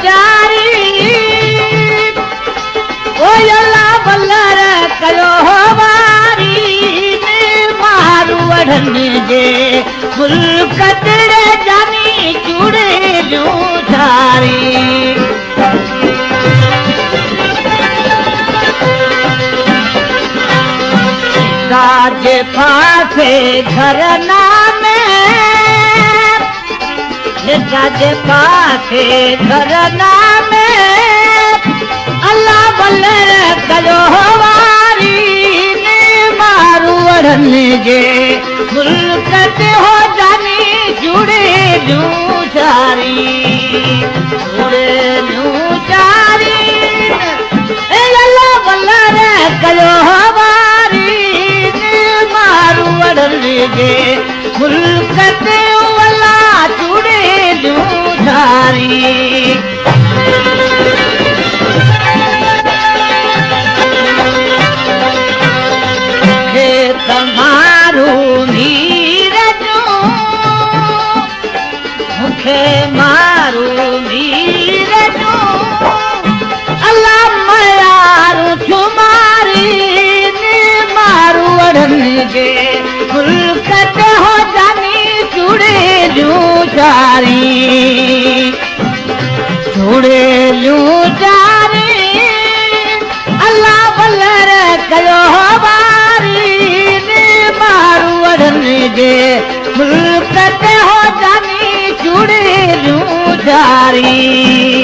चारी ओयला बल्लर कयो वारी मारू वढ़न जे मुल्क तेरे जानी चूड़े जो थारी राज पासे घर नामे राज पासे घर नामे अल्लाह बल्लर कयो वारी ने मारू वढ़न जे मुल्क ते हो जानी जुड़े जू चारी जुड़े जू चारी अल्लाह बल्लर कयो वारी ने मारू वढ़न जे मुल्क ते वला जुड़े जू चारी तमारू मीर जो मुखे मारू मीर जो अल्लाह मयारू छुमारी ने मारू वढ़न जे मुल्क ते हो जानी जुड़े जू चारी जुड़े जू चारी अल्लाह बल्लर कयो जे मुल्क ते हो जानी जुड़े जू चारी